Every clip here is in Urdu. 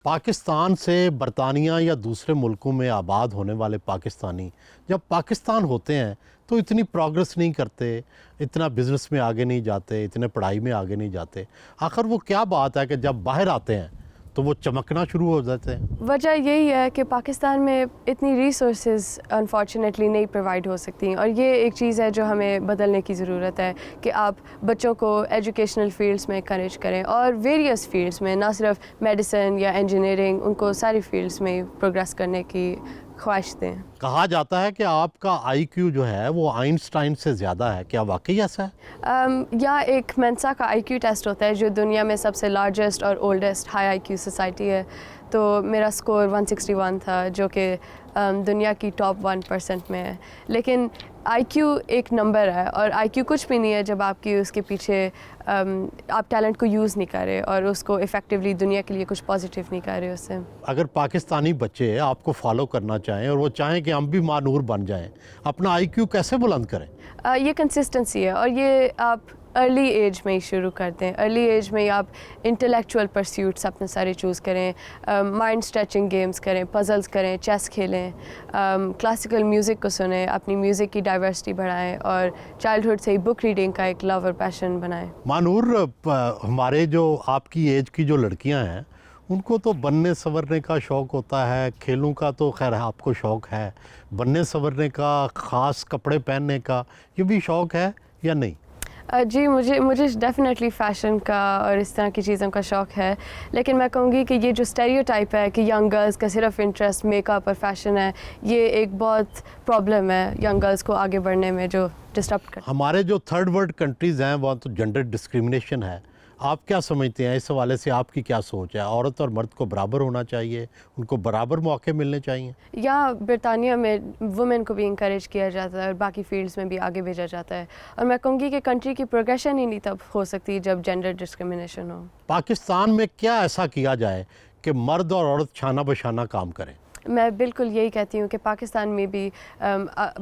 پاکستان سے برطانیہ یا دوسرے ملکوں میں آباد ہونے والے پاکستانی جب پاکستان ہوتے ہیں تو اتنی پروگرس نہیں کرتے، اتنا بزنس میں آگے نہیں جاتے، اتنے پڑھائی میں آگے نہیں جاتے۔ آخر وہ کیا بات ہے کہ جب باہر آتے ہیں تو وہ چمکنا شروع ہو جاتے ہیں؟ وجہ یہی ہے کہ پاکستان میں اتنی ریسورسز انفارچونیٹلی نہیں پرووائڈ ہو سکتی، اور یہ ایک چیز ہے جو ہمیں بدلنے کی ضرورت ہے کہ آپ بچوں کو ایجوکیشنل فیلڈس میں انکریج کریں، اور ویریس فیلڈس میں، نہ صرف میڈیسن یا انجینئرنگ، ان کو ساری فیلڈس میں پروگریس کرنے کی خواہش دیں۔ کہا جاتا ہے کہ آپ کا آئی کیو جو ہے وہ آئنسٹائن سے زیادہ ہے، کیا واقعی ایسا ہے؟ یہاں ایک مینسا کا آئی کیو ٹیسٹ ہوتا ہے جو دنیا میں سب سے لارجسٹ اور اولڈسٹ ہائی آئی کیو سوسائٹی ہے، تو میرا اسکور 161 تھا جو کہ دنیا کی ٹاپ 1% میں ہے۔ لیکن آئی کیو ایک نمبر ہے، اور آئی کیو کچھ بھی نہیں ہے جب آپ کی اس کے پیچھے آپ ٹیلنٹ کو یوز نہیں کر رہے اور اس کو افیکٹولی دنیا کے لیے کچھ پازیٹیو نہیں کر رہے اس سے۔ اگر پاکستانی بچے آپ کو فالو کرنا چاہیں اور وہ چاہیں کہ ہم بھی مانور بن جائیں، اپنا آئی کیو کیسے بلند کریں؟ یہ کنسسٹنسی ہے، اور یہ آپ ارلی ایج میں ہی شروع کرتے ہیں۔ ارلی ایج میں ہی آپ انٹلیکچوئل پرسیوٹس اپنے سارے چوز کریں، مائنڈ اسٹریچنگ گیمز کریں، پزلز کریں، چیس کھیلیں، کلاسیکل میوزک کو سنیں، اپنی میوزک کی ڈائیورسٹی بڑھائیں، اور چائلڈہڈ سے ہی بک ریڈنگ کا ایک لو اور پیشن بنائیں۔ مانور، ہمارے جو آپ کی ایج کی جو لڑکیاں ہیں ان کو تو بننے سنورنے کا شوق ہوتا ہے، کھیلوں کا تو خیر آپ کو شوق ہے، بننے سنورنے کا، خاص کپڑے پہننے کا یہ بھی شوق ہے یا نہیں؟ جی، مجھے ڈیفینیٹلی فیشن کا اور اس طرح کی چیزوں کا شوق ہے، لیکن میں کہوں گی کہ یہ جو اسٹیریو ٹائپ ہے کہ ینگ گرلز کا صرف انٹرسٹ میک اپ اور فیشن ہے، یہ ایک بہت پرابلم ہے ینگ گرلز کو آگے بڑھنے میں، جو ڈسٹرب کرتا ہے۔ ہمارے جو تھرڈ ورلڈ کنٹریز ہیں وہاں تو جنڈر ڈسکریمنیشن ہے، آپ کیا سمجھتے ہیں اس حوالے سے؟ آپ کی کیا سوچ ہے؟ عورت اور مرد کو برابر ہونا چاہیے، ان کو برابر موقع ملنے چاہیے؟ یہاں برطانیہ میں وومن کو بھی انکریج کیا جاتا ہے اور باقی فیلڈز میں بھی آگے بھیجا جاتا ہے، اور میں کہوں گی کہ کنٹری کی پروگریشن ہی نہیں تب ہو سکتی جب جینڈر ڈسکرمنیشن ہو۔ پاکستان میں کیا ایسا کیا جائے کہ مرد اور عورت شانہ بشانہ کام کریں؟ میں بالکل یہی کہتی ہوں کہ پاکستان میں بھی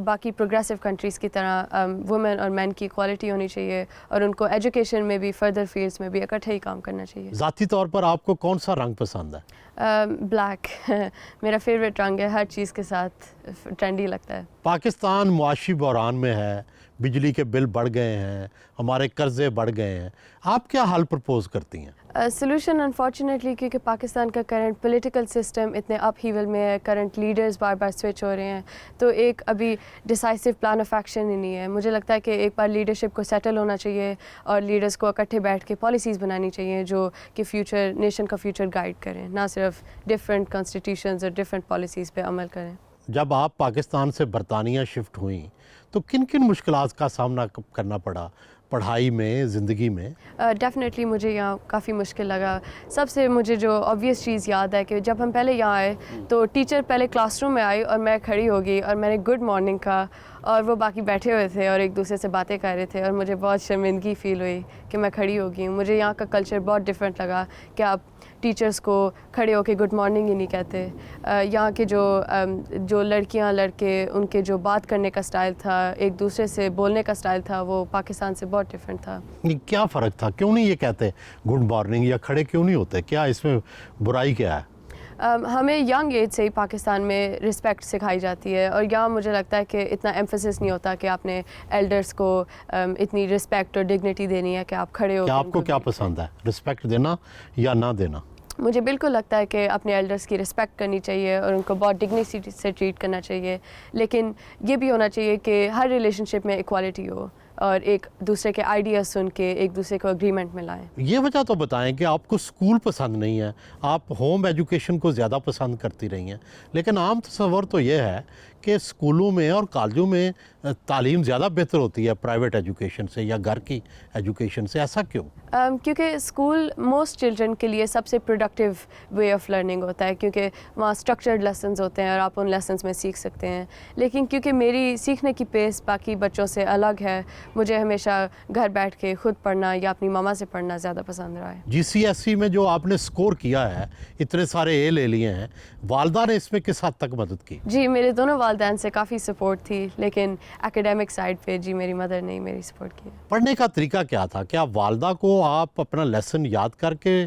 باقی پروگریسو کنٹریز کی طرح وومن اور مین کی ایکوالٹی ہونی چاہیے، اور ان کو ایجوکیشن میں بھی، فردر فیلڈس میں بھی اکٹھے ہی کام کرنا چاہیے۔ ذاتی طور پر آپ کو کون سا رنگ پسند ہے؟ بلیک میرا فیوریٹ رنگ ہے، ہر چیز کے ساتھ ٹرینڈی لگتا ہے۔ پاکستان معاشی بحران میں ہے، بجلی کے بل بڑھ گئے ہیں، ہمارے قرضے بڑھ گئے ہیں، آپ کیا حل پرپوز کرتی ہیں؟ سلوشن انفارچونیٹلی، کیونکہ پاکستان کا کرنٹ پولیٹیکل سسٹم اتنے اپ ہیول میں ہے، کرنٹ لیڈرز بار بار سوئچ ہو رہے ہیں، تو ایک ابھی ڈیسائسو پلان آف ایکشن ہی نہیں ہے۔ مجھے لگتا ہے کہ ایک بار لیڈرشپ کو سیٹل ہونا چاہیے، اور لیڈرز کو اکٹھے بیٹھ کے پالیسیز بنانی چاہیے جو کہ فیوچر نیشن کا فیوچر گائیڈ کریں، نہ صرف ڈفرینٹ کانسٹیٹیوشنز اور ڈفرینٹ پالیسیز پہ عمل کریں۔ جب آپ پاکستان سے برطانیہ شفٹ ہوئیں تو کن کن مشکلات کا سامنا کرنا پڑا، پڑھائی میں، زندگی میں؟ ڈیفینیٹلی مجھے یہاں کافی مشکل لگا۔ سب سے مجھے جو آبویس چیز یاد ہے کہ جب ہم پہلے یہاں آئے تو ٹیچر پہلے کلاس روم میں آئی اور میں کھڑی ہو گئی اور میں نے گڈ مارننگ کہا، اور وہ باقی بیٹھے ہوئے تھے اور ایک دوسرے سے باتیں کر رہے تھے، اور مجھے بہت شرمندگی فیل ہوئی کہ میں کھڑی ہو گئی ہوں۔ مجھے یہاں کا کلچر بہت ڈفرینٹ لگا کہ آپ ٹیچرس کو کھڑے ہو کے گڈ مارننگ ہی نہیں کہتے۔ یہاں کے جو لڑکیاں لڑکے، ان کے جو بات کرنے کا سٹائل تھا، ایک دوسرے سے بولنے کا سٹائل تھا، وہ پاکستان سے بہت ڈفرینٹ تھا۔ کیا فرق تھا؟ کیوں نہیں یہ کہتے گڈ مارننگ، یا کھڑے کیوں نہیں ہوتے؟ کیا اس میں برائی کیا ہے؟ ہمیں ینگ ایج سے ہی پاکستان میں رسپیکٹ سکھائی جاتی ہے، اور یہاں مجھے لگتا ہے کہ اتنا ایمفیسس نہیں ہوتا کہ آپ نے ایلڈرس کو اتنی رسپیکٹ اور ڈگنیٹی دینی ہے کہ آپ کھڑے ہو۔ کیا آپ کو کیا پسند ہے، رسپیکٹ دینا یا نہ دینا؟ مجھے بالکل لگتا ہے کہ اپنے ایلڈرس کی رسپیکٹ کرنی چاہیے اور ان کو بہت ڈگنیٹی سے ٹریٹ کرنا چاہیے، لیکن یہ بھی ہونا چاہیے کہ ہر ریلیشن شپ میں ایکوالٹی ہو، اور ایک دوسرے کے آئیڈیاز سن کے ایک دوسرے کو اگریمنٹ میں لائیں۔ یہ وجہ تو بتائیں کہ آپ کو اسکول پسند نہیں ہے، آپ ہوم ایجوکیشن کو زیادہ پسند کرتی رہی ہیں، لیکن عام تصور تو یہ ہے کہ اسکولوں میں اور کالجوں میں تعلیم زیادہ بہتر ہوتی ہے پرائیویٹ ایجوکیشن سے یا گھر کی ایجوکیشن سے، ایسا کیوں؟ کیونکہ اسکول موسٹ چلڈرن کے لیے سب سے پروڈکٹیو وے آف لرننگ ہوتا ہے، کیونکہ وہاں اسٹرکچرڈ لیسنز ہوتے ہیں اور آپ ان لیسنز میں سیکھ سکتے ہیں۔ لیکن کیونکہ میری سیکھنے کی پیس باقی بچوں سے الگ ہے، مجھے ہمیشہ گھر بیٹھ کے خود پڑھنا یا اپنی ماما سے پڑھنا زیادہ پسند رہا ہے۔ جی سی ایس سی میں جو آپ نے سکور کیا ہے، اتنے سارے اے لے لیے ہیں، والدہ نے اس میں کس حد تک مدد کی؟ جی، میرے دونوں والدین سے کافی سپورٹ تھی، لیکن ایکیڈیمک سائڈ پہ جی میری مدر نے میری سپورٹ کی۔ پڑھنے کا طریقہ کیا تھا؟ کیا والدہ کو آپ اپنا لیسن یاد کر کے